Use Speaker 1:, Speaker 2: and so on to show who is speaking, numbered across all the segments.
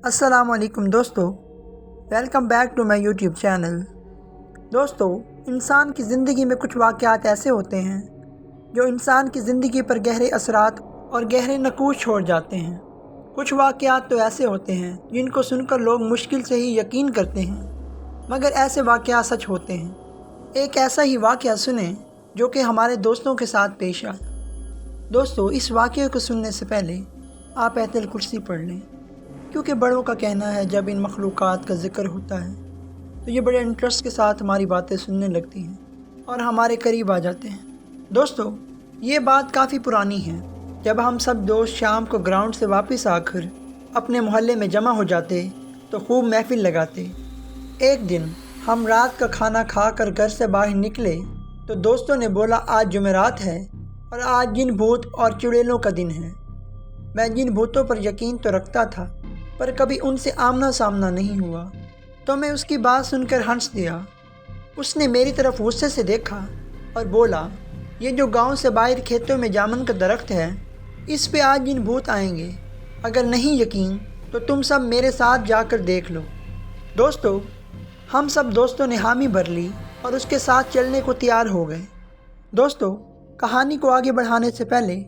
Speaker 1: السلام علیکم دوستو، welcome back to my YouTube channel. دوستو، انسان کی زندگی میں کچھ واقعات ایسے ہوتے ہیں جو انسان کی زندگی پر گہرے اثرات اور گہرے نقوش چھوڑ جاتے ہیں۔ کچھ واقعات تو ایسے ہوتے ہیں جن کو سن کر لوگ مشکل سے ہی یقین کرتے ہیں، مگر ایسے واقعات سچ ہوتے ہیں۔ ایک ایسا ہی واقعہ سنیں جو کہ ہمارے دوستوں کے ساتھ پیش آیا۔ دوستو، اس واقعے کو سننے سے پہلے آپ آیت الکرسی پڑھ لیں، کیونکہ بڑوں کا کہنا ہے جب ان مخلوقات کا ذکر ہوتا ہے تو یہ بڑے انٹرسٹ کے ساتھ ہماری باتیں سننے لگتی ہیں اور ہمارے قریب آ جاتے ہیں۔ دوستو، یہ بات کافی پرانی ہے۔ جب ہم سب دوست شام کو گراؤنڈ سے واپس آ کر اپنے محلے میں جمع ہو جاتے تو خوب محفل لگاتے۔ ایک دن ہم رات کا کھانا کھا کر گھر سے باہر نکلے تو دوستوں نے بولا آج جمعرات ہے اور آج جن بھوت اور چڑیلوں کا دن ہے۔ میں جن بھوتوں پر یقین تو رکھتا تھا پر کبھی ان سے آمنا سامنا نہیں ہوا، تو میں اس کی بات سن کر ہنس دیا۔ اس نے میری طرف غصے سے دیکھا اور بولا، یہ جو گاؤں سے باہر کھیتوں میں جامن کا درخت ہے، اس پہ آج جن بھوت آئیں گے۔ اگر نہیں یقین تو تم سب میرے ساتھ جا کر دیکھ لو۔ دوستو، ہم سب دوستوں نے حامی بھر لی اور اس کے ساتھ چلنے کو تیار ہو گئے۔ دوستو، کہانی کو آگے بڑھانے سے پہلے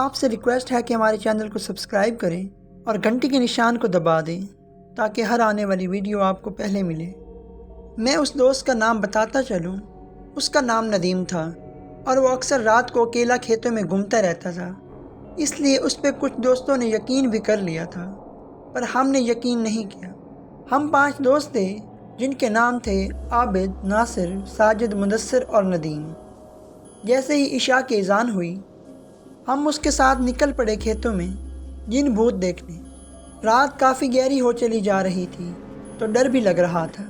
Speaker 1: آپ سے ریکویسٹ ہے کہ ہمارے چینل کو سبسکرائب کریں اور گھنٹی کے نشان کو دبا دیں تاکہ ہر آنے والی ویڈیو آپ کو پہلے ملے۔ میں اس دوست کا نام بتاتا چلوں۔ اس کا نام ندیم تھا اور وہ اکثر رات کو اکیلا کھیتوں میں گھومتا رہتا تھا، اس لیے اس پہ کچھ دوستوں نے یقین بھی کر لیا تھا، پر ہم نے یقین نہیں کیا۔ ہم 5 دوست تھے جن کے نام تھے عابد، ناصر، ساجد، مدثر اور ندیم۔ جیسے ہی عشاء کی اذان ہوئی ہم اس کے ساتھ نکل پڑے کھیتوں میں جن بھوت دیکھنے۔ رات کافی گہری ہو چلی جا رہی تھی تو ڈر بھی لگ رہا تھا۔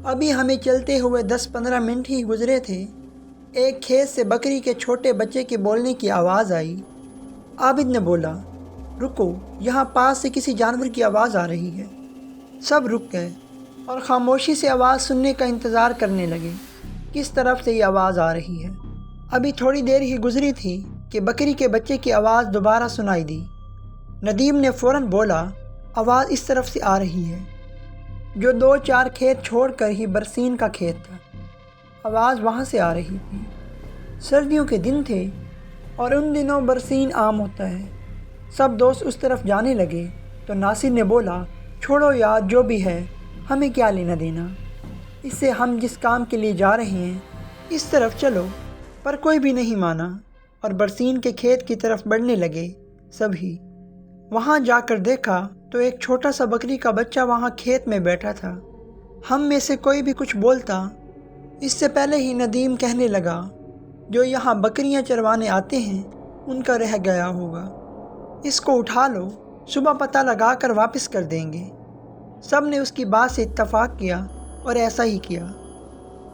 Speaker 1: ابھی ہمیں چلتے ہوئے 10-15 منٹ ہی گزرے تھے، ایک کھیت سے بکری کے چھوٹے بچے کے بولنے کی آواز آئی۔ عابد نے بولا، رکو، یہاں پاس سے کسی جانور کی آواز آ رہی ہے۔ سب رک گئے اور خاموشی سے آواز سننے کا انتظار کرنے لگے، کس طرف سے یہ آواز آ رہی ہے۔ ابھی تھوڑی دیر ہی گزری تھی کہ بکری کے بچے کی آواز دوبارہ سنائی دی۔ ندیم نے فوراً بولا، آواز اس طرف سے آ رہی ہے، جو 2-4 کھیت چھوڑ کر ہی برسین کا کھیت تھا۔ آواز وہاں سے آ رہی تھی۔ سردیوں کے دن تھے اور ان دنوں برسین عام ہوتا ہے۔ سب دوست اس طرف جانے لگے تو ناصر نے بولا، چھوڑو یار، جو بھی ہے ہمیں کیا لینا دینا، اس سے ہم جس کام کے لیے جا رہے ہیں اس طرف چلو۔ پر کوئی بھی نہیں مانا اور برسین کے کھیت کی طرف بڑھنے لگے سبھی۔ وہاں جا کر دیکھا تو ایک چھوٹا سا بکری کا بچہ وہاں کھیت میں بیٹھا تھا۔ ہم میں سے کوئی بھی کچھ بولتا اس سے پہلے ہی ندیم کہنے لگا، جو یہاں بکریاں چروانے آتے ہیں ان کا رہ گیا ہوگا، اس کو اٹھا لو، صبح پتہ لگا کر واپس کر دیں گے۔ سب نے اس کی بات سے اتفاق کیا اور ایسا ہی کیا۔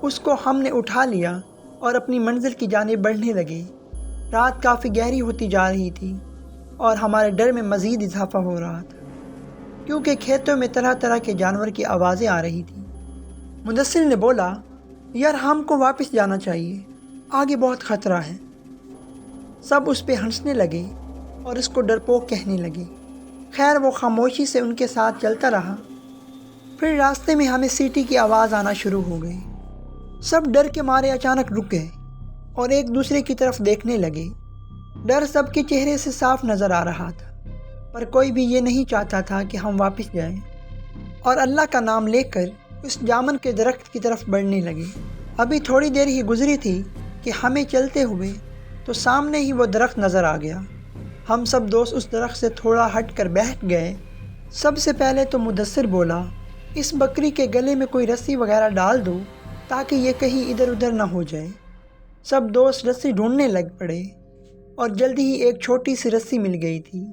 Speaker 1: اس کو ہم نے اٹھا لیا اور اپنی منزل کی جانب بڑھنے لگے۔ رات کافی گہری ہوتی جا رہی تھی اور ہمارے ڈر میں مزید اضافہ ہو رہا تھا، کیونکہ کھیتوں میں طرح طرح کے جانور کی آوازیں آ رہی تھیں۔ مدثر نے بولا، یار ہم کو واپس جانا چاہیے، آگے بہت خطرہ ہے۔ سب اس پہ ہنسنے لگے اور اس کو ڈرپوک کہنے لگے۔ خیر، وہ خاموشی سے ان کے ساتھ چلتا رہا۔ پھر راستے میں ہمیں سیٹی کی آواز آنا شروع ہو گئی۔ سب ڈر کے مارے اچانک رک گئے اور ایک دوسرے کی طرف دیکھنے لگے۔ ڈر سب کے چہرے سے صاف نظر آ رہا تھا، پر کوئی بھی یہ نہیں چاہتا تھا کہ ہم واپس جائیں اور اللہ کا نام لے کر اس جامن کے درخت کی طرف بڑھنے لگے۔ ابھی تھوڑی دیر ہی گزری تھی کہ ہمیں چلتے ہوئے تو سامنے ہی وہ درخت نظر آ گیا۔ ہم سب دوست اس درخت سے تھوڑا ہٹ کر بیٹھ گئے۔ سب سے پہلے تو مدثر بولا، اس بکری کے گلے میں کوئی رسی وغیرہ ڈال دو تاکہ یہ کہیں ادھر ادھر نہ ہو جائے۔ سب دوست رسی ڈھونڈنے لگ پڑے اور جلدی ہی ایک چھوٹی سی رسی مل گئی تھی۔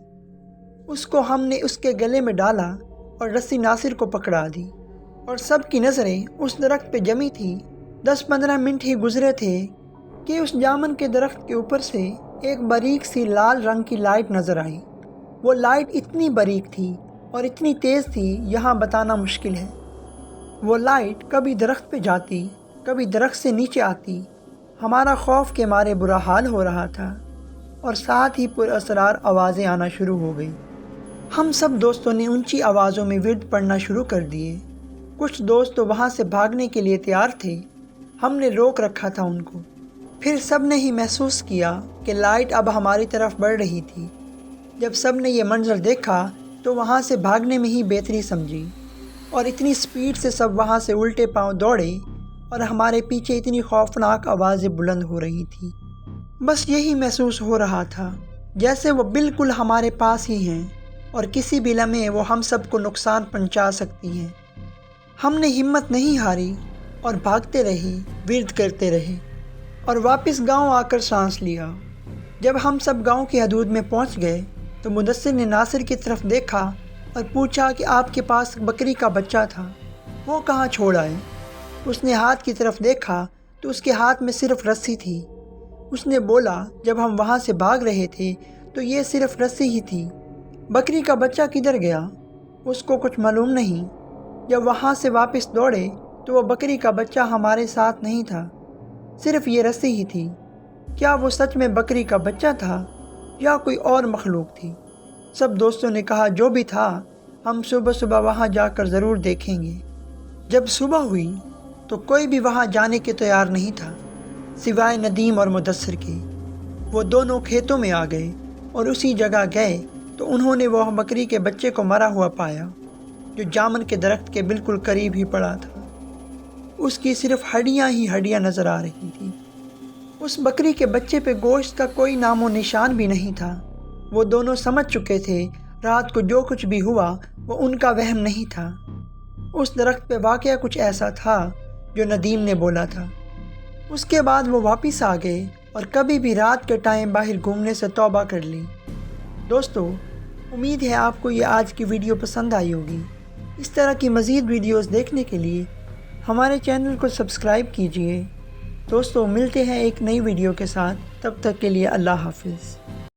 Speaker 1: اس کو ہم نے اس کے گلے میں ڈالا اور رسی ناصر کو پکڑا دی اور سب کی نظریں اس درخت پہ جمی تھی۔ 10-15 منٹ ہی گزرے تھے کہ اس جامن کے درخت کے اوپر سے ایک باریک سی لال رنگ کی لائٹ نظر آئی۔ وہ لائٹ اتنی باریک تھی اور اتنی تیز تھی، یہاں بتانا مشکل ہے۔ وہ لائٹ کبھی درخت پہ جاتی، کبھی درخت سے نیچے آتی۔ ہمارا خوف کے مارے برا حال ہو رہا تھا اور ساتھ ہی پر اسرار آوازیں آنا شروع ہو گئی۔ ہم سب دوستوں نے اونچی آوازوں میں ورد پڑھنا شروع کر دیے۔ کچھ دوست تو وہاں سے بھاگنے کے لیے تیار تھے، ہم نے روک رکھا تھا ان کو۔ پھر سب نے ہی محسوس کیا کہ لائٹ اب ہماری طرف بڑھ رہی تھی۔ جب سب نے یہ منظر دیکھا تو وہاں سے بھاگنے میں ہی بہتری سمجھی، اور اتنی سپیڈ سے سب وہاں سے الٹے پاؤں دوڑے، اور ہمارے پیچھے اتنی خوفناک آوازیں بلند ہو رہی تھیں۔ بس یہی محسوس ہو رہا تھا جیسے وہ بالکل ہمارے پاس ہی ہیں اور کسی بھی لمحے وہ ہم سب کو نقصان پہنچا سکتی ہیں۔ ہم نے ہمت نہیں ہاری اور بھاگتے رہے، ورد کرتے رہے، اور واپس گاؤں آ کر سانس لیا۔ جب ہم سب گاؤں کی حدود میں پہنچ گئے تو مدثر نے ناصر کی طرف دیکھا اور پوچھا کہ آپ کے پاس بکری کا بچہ تھا، وہ کہاں چھوڑ آئے؟ اس نے ہاتھ کی طرف دیکھا تو اس کے ہاتھ میں صرف رسی تھی۔ اس نے بولا، جب ہم وہاں سے بھاگ رہے تھے تو یہ صرف رسی ہی تھی، بکری کا بچہ کدھر گیا؟ اس کو کچھ معلوم نہیں۔ جب وہاں سے واپس دوڑے تو وہ بکری کا بچہ ہمارے ساتھ نہیں تھا، صرف یہ رسی ہی تھی۔ کیا وہ سچ میں بکری کا بچہ تھا یا کوئی اور مخلوق تھی؟ سب دوستوں نے کہا جو بھی تھا ہم صبح وہاں جا کر ضرور دیکھیں گے۔ جب صبح ہوئی تو کوئی بھی وہاں جانے کے تیار نہیں تھا سوائے ندیم اور مدثر کے۔ وہ دونوں کھیتوں میں آ گئے اور اسی جگہ گئے تو انہوں نے وہ بکری کے بچے کو مرا ہوا پایا جو جامن کے درخت کے بالکل قریب ہی پڑا تھا۔ اس کی صرف ہڈیاں ہی ہڈیاں نظر آ رہی تھیں۔ اس بکری کے بچے پہ گوشت کا کوئی نام و نشان بھی نہیں تھا۔ وہ دونوں سمجھ چکے تھے رات کو جو کچھ بھی ہوا وہ ان کا وہم نہیں تھا۔ اس درخت پہ واقعہ کچھ ایسا تھا جو ندیم نے بولا تھا۔ اس کے بعد وہ واپس آ گئے اور کبھی بھی رات کے ٹائم باہر گھومنے سے توبہ کر لی۔ دوستو، امید ہے آپ کو یہ آج کی ویڈیو پسند آئی ہوگی۔ اس طرح کی مزید ویڈیوز دیکھنے کے لیے ہمارے چینل کو سبسکرائب کیجیے۔ دوستو، ملتے ہیں ایک نئی ویڈیو کے ساتھ، تب تک کے لیے اللہ حافظ۔